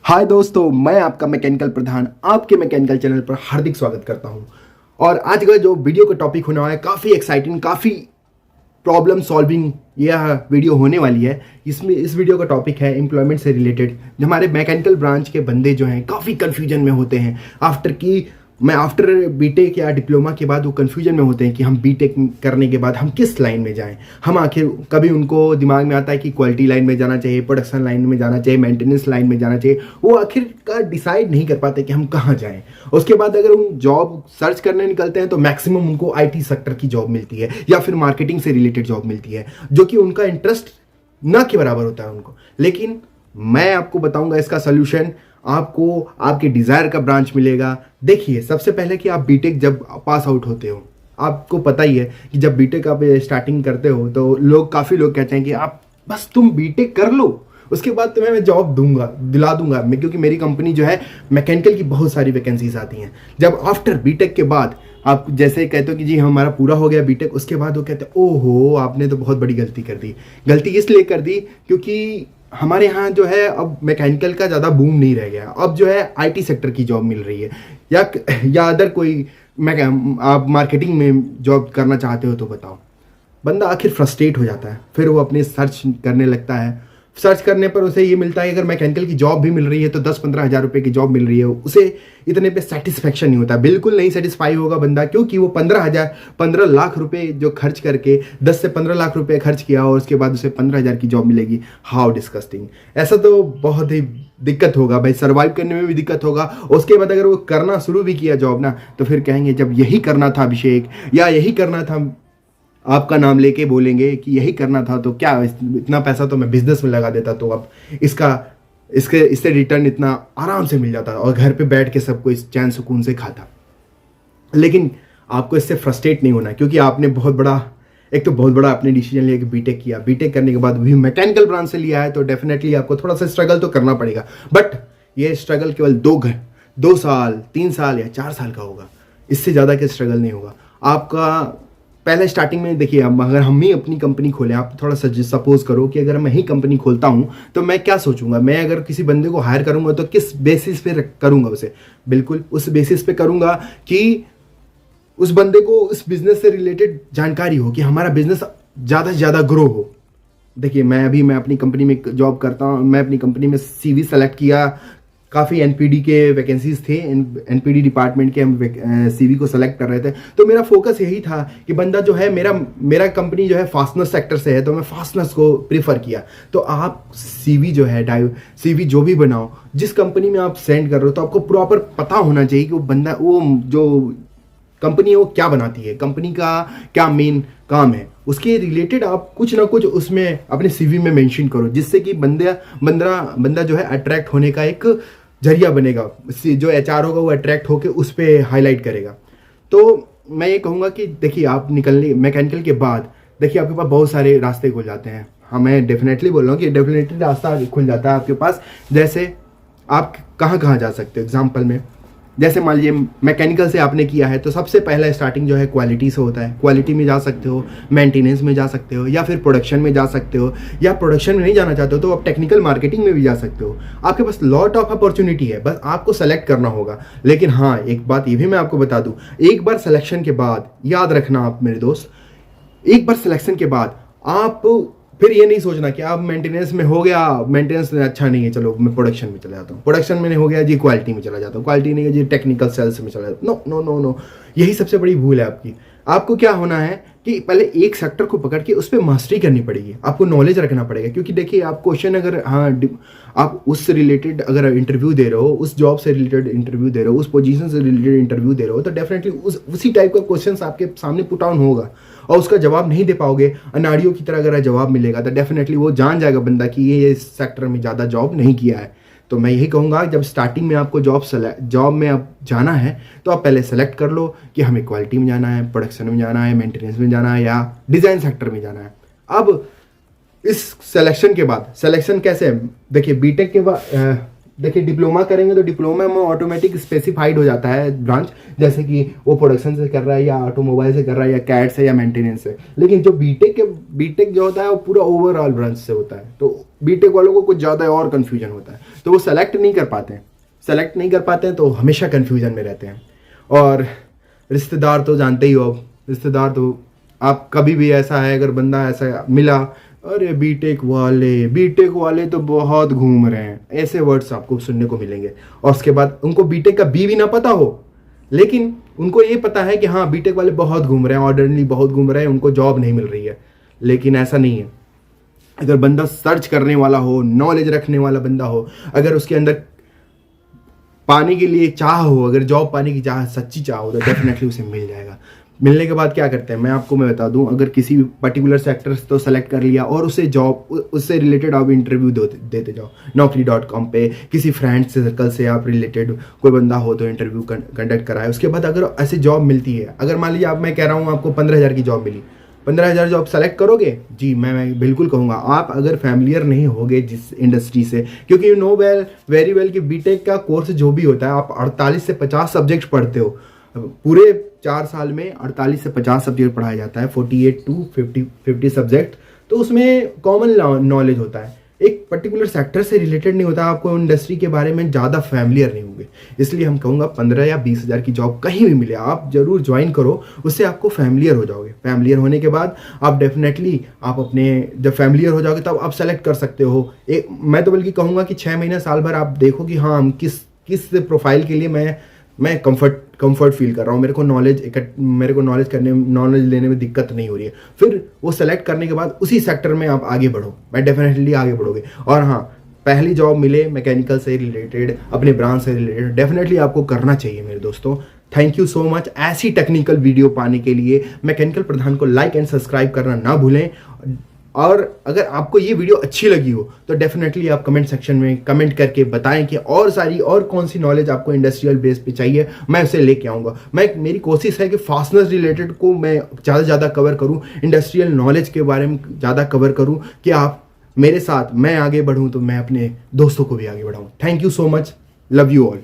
हाय दोस्तों, मैं आपका मैकेनिकल प्रधान आपके मैकेनिकल चैनल पर हार्दिक स्वागत करता हूं। और आज का जो वीडियो का टॉपिक होने वाला है काफ़ी एक्साइटिंग, काफ़ी प्रॉब्लम सॉल्विंग यह वीडियो होने वाली है। इसमें इस वीडियो का टॉपिक है एम्प्लॉयमेंट से रिलेटेड। हमारे मैकेनिकल ब्रांच के बंदे जो हैं काफ़ी कन्फ्यूजन में होते हैं आफ्टर बीटेक या डिप्लोमा के बाद वो कन्फ्यूजन में होते हैं कि हम बीटेक करने के बाद हम किस लाइन में जाएं। हम आखिर कभी उनको दिमाग में आता है कि क्वालिटी लाइन में जाना चाहिए, प्रोडक्शन लाइन में जाना चाहिए, मेंटेनेंस लाइन में जाना चाहिए। वो आखिरकार डिसाइड नहीं कर पाते कि हम कहाँ जाएं। उसके बाद अगर हम जॉब सर्च करने निकलते हैं तो मैक्सिमम उनको आईटी सेक्टर की जॉब मिलती है या फिर मार्केटिंग से रिलेटेड जॉब मिलती है, जो कि उनका इंटरेस्ट ना के बराबर होता है उनको। लेकिन मैं आपको बताऊंगा इसका सोल्यूशन। आपको आपके डिजायर का ब्रांच मिलेगा। देखिए, सबसे पहले कि आप बीटेक जब पास आउट होते हो, आपको पता ही है कि जब बीटेक आप स्टार्टिंग करते हो तो काफ़ी लोग कहते हैं कि आप बस तुम बीटेक कर लो, उसके बाद तुम्हें मैं जॉब दिला दूंगा मैं, क्योंकि मेरी कंपनी जो है मैकेनिकल की बहुत सारी वैकेंसीज आती हैं। जब आफ्टर बीटेक के बाद आप जैसे कहते हो कि जी हमारा पूरा हो गया बीटेक, उसके बाद वो कहते हैं ओहो आपने तो बहुत बड़ी गलती कर दी। गलती इसलिए कर दी क्योंकि हमारे यहाँ जो है अब मैकेनिकल का ज़्यादा बूम नहीं रह गया। अब जो है आईटी सेक्टर की जॉब मिल रही है या अदर कोई आप मार्केटिंग में जॉब करना चाहते हो तो बताओ। बंदा आखिर फ्रस्ट्रेट हो जाता है, फिर वो अपने सर्च करने लगता है। सर्च करने पर उसे ये मिलता है कि अगर मैकेनिकल की जॉब भी मिल रही है तो 10-15 हज़ार रुपये की जॉब मिल रही है, उसे इतने पे सेटिस्फेक्शन नहीं होता। बिल्कुल नहीं सेटिस्फाई होगा बंदा, क्योंकि वो 15 लाख रुपए जो खर्च करके 10 से 15 लाख रुपए खर्च किया और उसके बाद उसे 15 हज़ार की जॉब मिलेगी। How disgusting. ऐसा तो बहुत ही दिक्कत होगा भाई, सर्वाइव करने में भी दिक्कत होगा। उसके बाद अगर वो करना शुरू भी किया जॉब ना, तो फिर कहेंगे जब यही करना था अभिषेक, या यही करना था, आपका नाम लेके बोलेंगे कि यही करना था तो क्या इतना पैसा तो मैं बिजनेस में लगा देता, तो अब इससे रिटर्न इतना आराम से मिल जाता और घर पे बैठ के सबको इस चैन सुकून से खाता। लेकिन आपको इससे फ्रस्ट्रेट नहीं होना, क्योंकि आपने बहुत बड़ा आपने डिसीजन लिया कि बीटेक किया। बीटेक करने के बाद भी मैकेनिकल ब्रांच से लिया है तो डेफिनेटली आपको थोड़ा सा स्ट्रगल तो करना पड़ेगा। बट ये स्ट्रगल केवल 2 साल 3 साल या 4 साल का होगा, इससे ज़्यादा का स्ट्रगल नहीं होगा आपका। पहले स्टार्टिंग में देखिए, अगर हम ही अपनी कंपनी खोलें, आप थोड़ा सा सपोज करो कि अगर मैं ही कंपनी खोलता हूं तो मैं क्या सोचूंगा। मैं अगर किसी बंदे को हायर करूंगा तो किस बेसिस पे करूंगा उसे? बिल्कुल उस बेसिस पे करूंगा कि उस बंदे को उस बिजनेस से रिलेटेड जानकारी हो, कि हमारा बिजनेस ज़्यादा से ज़्यादा ग्रो हो। देखिए, मैं अपनी कंपनी में जॉब करता हूँ। मैं अपनी कंपनी में सीवी सेलेक्ट किया, काफ़ी एनपीडी के वैकेंसीज थे, एनपीडी डिपार्टमेंट के हम सीवी को सेलेक्ट कर रहे थे। तो मेरा फोकस यही था कि बंदा जो है मेरा कंपनी जो है फास्टनर्स सेक्टर से है, तो मैं फास्टनर्स को प्रीफर किया। तो आप सीवी जो भी बनाओ, जिस कंपनी में आप सेंड कर रहे हो, तो आपको प्रॉपर पता होना चाहिए कि वो जो कंपनी है वो क्या बनाती है, कंपनी का क्या मेन काम है, उसके रिलेटेड आप कुछ ना कुछ उसमें अपने सीवी में मेंशन करो, जिससे कि बंदा जो है अट्रैक्ट होने का एक जरिया बनेगा। जो एचआर होगा वो अट्रैक्ट होकर उस पर हाईलाइट करेगा। तो मैं ये कहूँगा कि देखिए, आप निकलने मैकेनिकल के बाद देखिए आपके पास बहुत सारे रास्ते खुल जाते हैं। मैं डेफिनेटली बोल रहा हूँ कि डेफिनेटली रास्ता खुल जाता है आपके पास। जैसे आप कहाँ जा सकते हो। एग्जाम्पल में जैसे मान लीजिए मैकेनिकल से आपने किया है तो सबसे पहला स्टार्टिंग जो है क्वालिटी से होता है। क्वालिटी में जा सकते हो, मेंटेनेंस में जा सकते हो, या फिर प्रोडक्शन में जा सकते हो, या प्रोडक्शन में नहीं जाना चाहते हो तो आप टेक्निकल मार्केटिंग में भी जा सकते हो। आपके पास लॉट ऑफ अपॉर्चुनिटी है, बस आपको सेलेक्ट करना होगा। लेकिन हाँ, एक बात ये भी मैं आपको बता दूं, एक बार सिलेक्शन के बाद याद रखना आप मेरे दोस्त, एक बार सिलेक्शन के बाद आप फिर ये नहीं सोचना कि आप मेंटेनेंस में हो गया, मेंटेनेंस अच्छा नहीं है, चलो मैं प्रोडक्शन में चला जाता हूँ, प्रोडक्शन में नहीं हो गया जी क्वालिटी में चला जाता हूँ, क्वालिटी नहीं है जी टेक्निकल सेल्स में चला जाता हूँ। नो नो नो नो, यही सबसे बड़ी भूल है आपकी। आपको क्या होना है कि पहले एक सेक्टर को पकड़ के उस पर मास्टरी करनी पड़ेगी, आपको नॉलेज रखना पड़ेगा। क्योंकि देखिए, आप क्वेश्चन अगर आप उससे रिलेटेड अगर इंटरव्यू दे रहे हो, उस जॉब से रिलेटेड इंटरव्यू दे रहे हो, उस पोजीशन से रिलेटेड इंटरव्यू दे रहे हो, तो डेफिनेटली उसी टाइप का क्वेश्चन आपके सामने पुट ऑन होगा और उसका जवाब नहीं दे पाओगे, अनाड़ियों की तरह अगर जवाब मिलेगा तो डेफिनेटली वो जान जाएगा बंदा कि ये इस सेक्टर में ज़्यादा जॉब नहीं किया है। तो मैं यही कहूँगा, जब स्टार्टिंग में आपको जॉब में आप जाना है तो आप पहले सेलेक्ट कर लो कि हमें क्वालिटी में जाना है, प्रोडक्शन में जाना है, मेंटेनेंस में जाना है, या डिज़ाइन सेक्टर में जाना है। अब इस सिलेक्शन के बाद, सिलेक्शन कैसे है देखिए, बीटेक के बाद देखिए डिप्लोमा करेंगे तो डिप्लोमा में ऑटोमेटिक स्पेसिफाइड हो जाता है ब्रांच, जैसे कि वो प्रोडक्शन से कर रहा है या ऑटोमोबाइल से कर रहा है या कैड से या मेंटेनेंस से। लेकिन जो बीटेक जो होता है वो पूरा ओवरऑल ब्रांच से होता है, तो बीटेक वालों को कुछ ज़्यादा और कन्फ्यूजन होता है, तो वो सेलेक्ट नहीं कर पाते हैं तो हमेशा कन्फ्यूजन में रहते हैं। और रिश्तेदार तो जानते ही हो, रिश्तेदार तो आप कभी भी ऐसा है, अगर बंदा ऐसा मिला, अरे बीटेक वाले तो बहुत घूम रहे हैं, ऐसे वर्ड्स आपको सुनने को मिलेंगे। और उसके बाद उनको बीटेक का बी भी ना पता हो, लेकिन उनको ये पता है कि हाँ बीटेक वाले बहुत घूम रहे हैं, ऑर्डिनरी बहुत घूम रहे हैं, उनको जॉब नहीं मिल रही है। लेकिन ऐसा नहीं है। अगर बंदा सर्च करने वाला हो, नॉलेज रखने वाला बंदा हो, अगर उसके अंदर पाने के लिए चाह हो, अगर जॉब पाने की चाह, सच्ची चाह हो, तो डेफिनेटली उसे मिल जाएगा। मिलने के बाद क्या करते हैं मैं बता दूं, अगर किसी पर्टिकुलर सेक्टर से तो सेलेक्ट कर लिया और उसे जॉब, उससे रिलेटेड आप इंटरव्यू देते जाओ naukri.com पे। किसी फ्रेंड से सर्कल से आप रिलेटेड कोई बंदा हो तो इंटरव्यू कंडक्ट कराए। उसके बाद अगर ऐसी जॉब मिलती है, अगर मान लीजिए मैं कह रहा हूँ आपको 15,000 की जॉब मिली, 15,000 जॉब सेलेक्ट करोगे जी? मैं बिल्कुल कहूँगा। आप अगर फैमिलियर नहीं होगे जिस इंडस्ट्री से, क्योंकि यू नो वेरी वेल कि बीटेक का कोर्स जो भी होता है, आप 48 से 50 सब्जेक्ट पढ़ते हो। पूरे 4 साल में 48 से 50 सब्जेक्ट पढ़ाया जाता है, 48 to 50 सब्जेक्ट। तो उसमें कॉमन नॉलेज होता है, एक पर्टिकुलर सेक्टर से रिलेटेड नहीं होता। आपको इंडस्ट्री के बारे में ज़्यादा फैमिलियर नहीं होंगे, इसलिए हम कहूँगा 15 या 20,000 की जॉब कहीं भी मिले आप जरूर ज्वाइन करो, उससे आपको फैमिलियर हो जाओगे। फैमिलियर होने के बाद आप डेफिनेटली आप अपने जब फैमिलियर हो जाओगे तब आप सेलेक्ट कर सकते हो। मैं तो बल्कि कहूँगा कि 6 महीने साल भर आप देखो कि हाँ हम किस प्रोफाइल के लिए मैं कंफर्ट फील कर रहा हूँ, मेरे को नॉलेज लेने में दिक्कत नहीं हो रही है। फिर वो सेलेक्ट करने के बाद उसी सेक्टर में आप आगे बढ़ो, मैं डेफिनेटली आगे बढ़ोगे। और हाँ, पहली जॉब मिले मैकेनिकल से रिलेटेड, अपने ब्रांच से रिलेटेड, डेफिनेटली आपको करना चाहिए मेरे दोस्तों। Thank you so much. ऐसी टेक्निकल वीडियो पाने के लिए मैकेनिकल प्रधान को लाइक एंड सब्सक्राइब करना ना भूलें। और अगर आपको ये वीडियो अच्छी लगी हो तो डेफिनेटली आप कमेंट सेक्शन में कमेंट करके बताएं कि और कौन सी नॉलेज आपको इंडस्ट्रियल बेस पे चाहिए, मैं उसे लेके आऊँगा। मेरी कोशिश है कि फास्टनर रिलेटेड को मैं ज़्यादा से ज़्यादा कवर करूँ, इंडस्ट्रियल नॉलेज के बारे में ज़्यादा कवर करूँ कि आप मेरे साथ, मैं आगे बढ़ूँ तो मैं अपने दोस्तों को भी आगे बढ़ाऊँ। Thank you so much, love you all.